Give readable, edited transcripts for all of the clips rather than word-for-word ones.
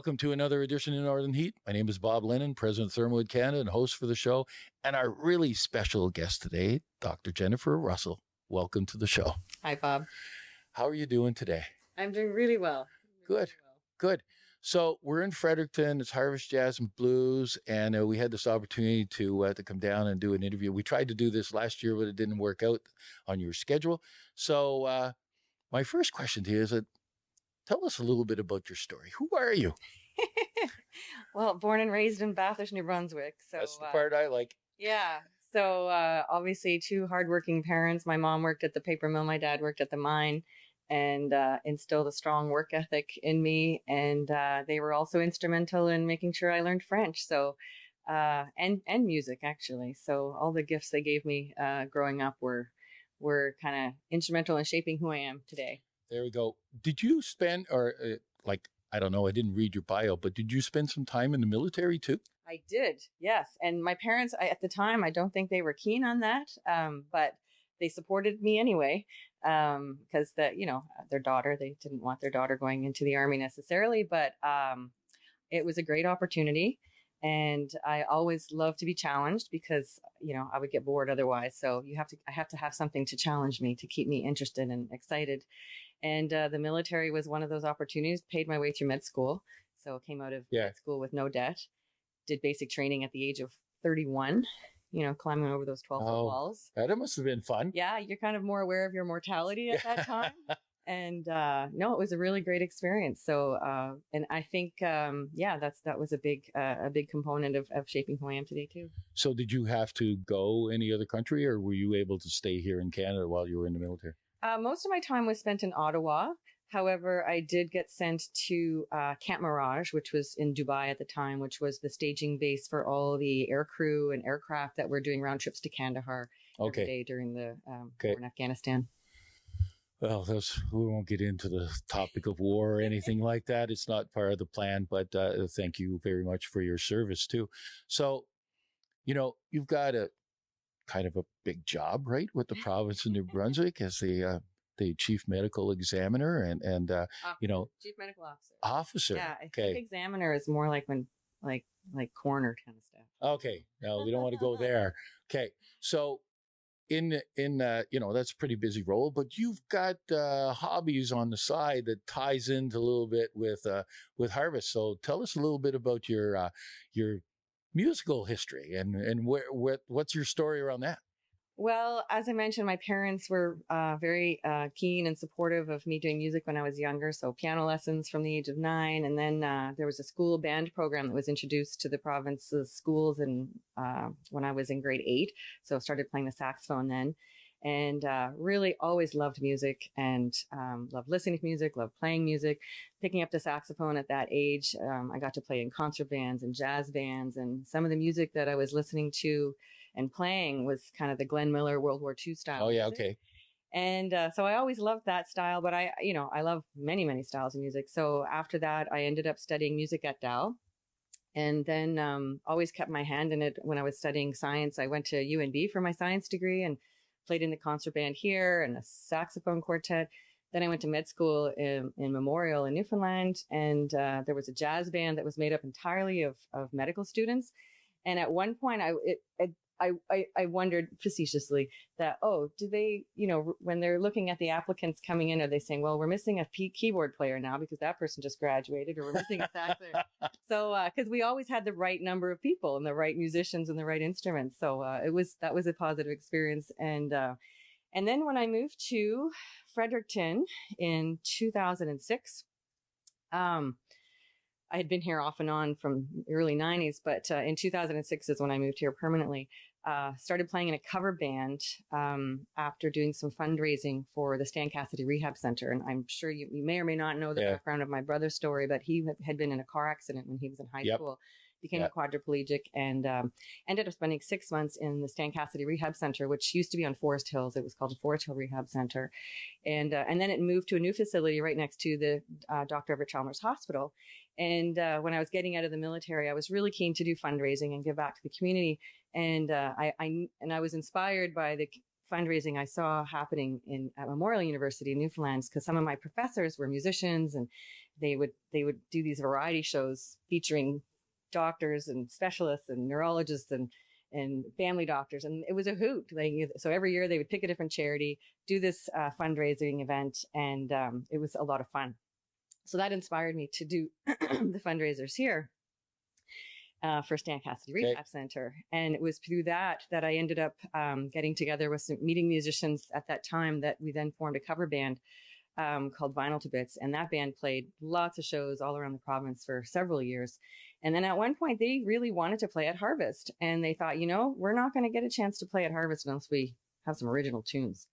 Welcome to another edition of Northern Heat. My name is Bob Lennon, President of ThermalWood Canada and host for the show. And our really special guest today, Dr. Jennifer Russell. Welcome to the show. Hi, Bob. How are you doing today? I'm doing really well. Good. Good. So we're in Fredericton. It's Harvest Jazz and Blues, and we had this opportunity to come down and do an interview. We tried to do this last year, but it didn't work out on your schedule. So my first question to you is tell us a little bit about your story. Who are you? Well, born and raised in Bathurst, New Brunswick. So that's the part I like. Yeah. So obviously two hardworking parents. My mom worked at the paper mill. My dad worked at the mine, and instilled a strong work ethic in me. And they were also instrumental in making sure I learned French. So and music, actually. So all the gifts they gave me growing up were kind of instrumental in shaping who I am today. There we go. Did you spend, I don't know, I didn't read your bio, but did you spend some time in the military too? I did, yes. And my parents, at the time, I don't think they were keen on that, but they supported me anyway, because their daughter, they didn't want their daughter going into the Army necessarily, but it was a great opportunity. And I always love to be challenged because, I would get bored otherwise. So I have to have something to challenge me, to keep me interested and excited. And the military was one of those opportunities. Paid my way through med school. So came out of med school with no debt. Did basic training at the age of 31, climbing over those 12-foot walls. That must have been fun. Yeah, you're kind of more aware of your mortality at that time. And no, it was a really great experience. So, and I think, that was a big component of shaping who I am today too. So did you have to go any other country, or were you able to stay here in Canada while you were in the military? Most of my time was spent in Ottawa. However, I did get sent to Camp Mirage, which was in Dubai at the time, which was the staging base for all the aircrew and aircraft that were doing round trips to Kandahar every day during the war in Afghanistan. Well, we won't get into the topic of war or anything like that. It's not part of the plan, but thank you very much for your service too. So, you've got a kind of a big job, right, with the province of New Brunswick as the chief medical examiner and chief medical officer. Yeah, I think examiner is more like when like coroner kind of stuff. Okay, no, we don't want to go there. Okay, so. That's a pretty busy role, but you've got hobbies on the side that ties into a little bit with Harvest. So tell us a little bit about your musical history and what's your story around that? Well, as I mentioned, my parents were very keen and supportive of me doing music when I was younger. So piano lessons from the age of 9. And then there was a school band program that was introduced to the province's schools when I was in grade 8. So I started playing the saxophone then. And really always loved music and loved listening to music, loved playing music. Picking up the saxophone at that age, I got to play in concert bands and jazz bands. And some of the music that I was listening to and playing was kind of the Glenn Miller World War II style. Oh, yeah, music. okay. And so I always loved that style, but I love many, many styles of music. So after that, I ended up studying music at Dow. And then always kept my hand in it. When I was studying science, I went to UNB for my science degree and played in the concert band here and a saxophone quartet. Then I went to med school in Memorial in Newfoundland, and there was a jazz band that was made up entirely of medical students. And at one point, I wondered facetiously that, do they, when they're looking at the applicants coming in, are they saying, well, we're missing a keyboard player now because that person just graduated, or we're missing a sax player? So, because we always had the right number of people and the right musicians and the right instruments. So that was a positive experience. And then when I moved to Fredericton in 2006, I had been here off and on from the early 90s, but in 2006 is when I moved here permanently. Started playing in a cover band after doing some fundraising for the Stan Cassidy Rehab Center. And I'm sure you may or may not know the background of my brother's story, but he had been in a car accident when he was in high school, became a quadriplegic, and ended up spending 6 months in the Stan Cassidy Rehab Center, which used to be on Forest Hills. It was called the Forest Hill Rehab Center. And then it moved to a new facility right next to the Dr. Everett Chalmers Hospital. And when I was getting out of the military, I was really keen to do fundraising and give back to the community. And I was inspired by the fundraising I saw happening at Memorial University in Newfoundland, because some of my professors were musicians, and they would do these variety shows featuring doctors and specialists and neurologists and family doctors, and it was a hoot. So every year they would pick a different charity, do this fundraising event, and it was a lot of fun. So that inspired me to do the fundraisers here for Stan Cassidy Rehab Center. And it was through that I ended up getting together with some meeting musicians at that time, that we then formed a cover band called Vinyl to Bits. And that band played lots of shows all around the province for several years. And then at one point, they really wanted to play at Harvest. And they thought, we're not going to get a chance to play at Harvest unless we have some original tunes.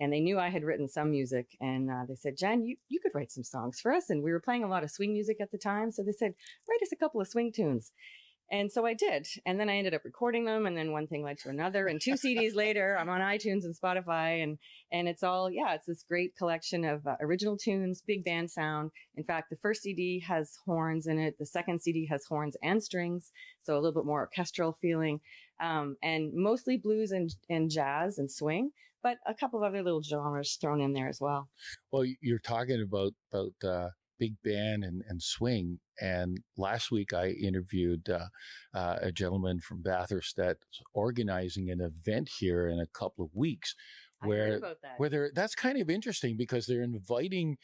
And they knew I had written some music. And they said, Jen, you could write some songs for us. And we were playing a lot of swing music at the time. So they said, write us a couple of swing tunes. And so I did. And then I ended up recording them. And then one thing led to another. And 2 CDs later, I'm on iTunes and Spotify. And it's all, it's this great collection of original tunes, big band sound. In fact, the first CD has horns in it. The second CD has horns and strings. So a little bit more orchestral feeling. And mostly blues and jazz and swing, but a couple of other little genres thrown in there as well. Well, you're talking about big band and swing. And last week I interviewed a gentleman from Bathurst that's organizing an event here in a couple of weeks. Where that's kind of interesting, because they're inviting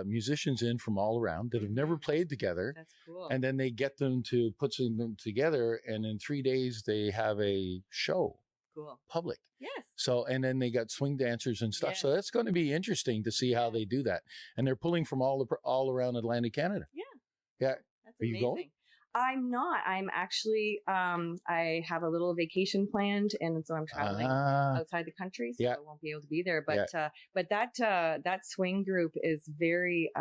musicians in from all around that have never played together. That's cool. And then they get them to put them together, and in 3 days they have a show. Cool. Public. Yes. So, and then they got swing dancers and stuff. Yes. So that's going to be interesting to see how they do that. And they're pulling from all around Atlantic Canada. Yeah. Yeah. That's amazing. Are you going? I'm not. I'm actually, I have a little vacation planned, and so I'm traveling outside the country, so I won't be able to be there. But that swing group is very,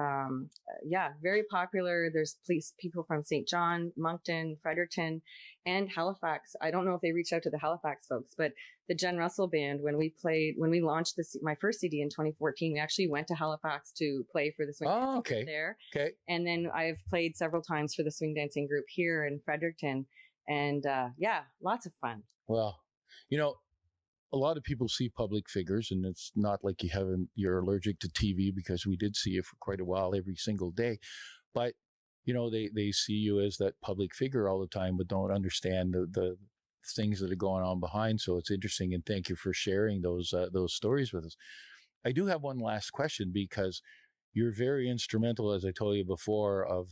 very popular. There's people from St. John, Moncton, Fredericton, and Halifax. I don't know if they reached out to the Halifax folks, but the Jen Russell Band, when we launched my first CD in 2014, we actually went to Halifax to play for the swing dancing there. Okay. And then I've played several times for the swing dancing group here in Fredericton, and lots of fun. Well, a lot of people see public figures, and it's not like you're allergic to TV, because we did see you for quite a while every single day, but they see you as that public figure all the time, but don't understand the things that are going on behind. So it's interesting, and thank you for sharing those stories with us. I do have one last question, because you're very instrumental, as I told you before, of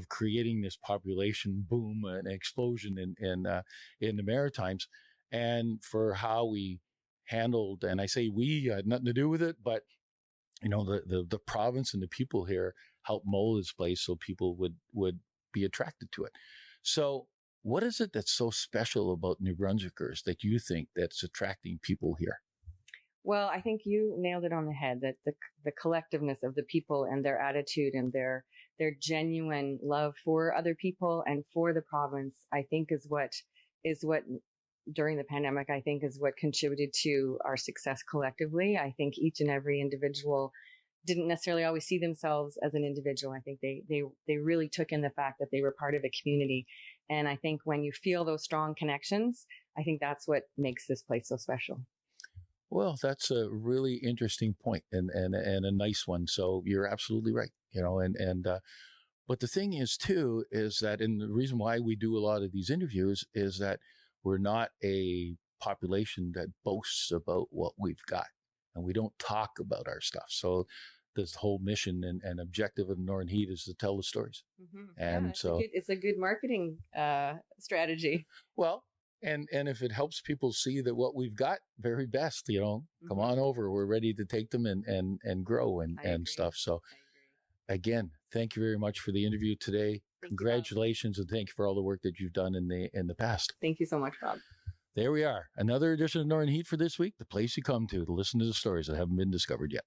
creating this population boom and explosion in the Maritimes, and for how we handled, and I say we had nothing to do with it, but the province and the people here helped mold this place so people would be attracted to it. So what is it that's so special about New Brunswickers that you think that's attracting people here? Well, I think you nailed it on the head, that the collectiveness of the people and their attitude and their genuine love for other people and for the province, I think is what during the pandemic, I think is what contributed to our success collectively. I think each and every individual didn't necessarily always see themselves as an individual. I think they really took in the fact that they were part of a community. And I think when you feel those strong connections, I think that's what makes this place so special. Well, that's a really interesting point, and a nice one. So you're absolutely right, but the thing is too, is that, and the reason why we do a lot of these interviews is that we're not a population that boasts about what we've got, and we don't talk about our stuff. So this whole mission and objective of Northern Heat is to tell the stories. Mm-hmm. And it's a good marketing strategy. Well, and if it helps people see that what we've got, very best, come on over. We're ready to take them and grow and stuff. So again, thank you very much for the interview today. Congratulations, and thank you for all the work that you've done in the past. Thank you so much, Bob. There we are. Another edition of Northern Heat for this week, the place you come to listen to the stories that haven't been discovered yet.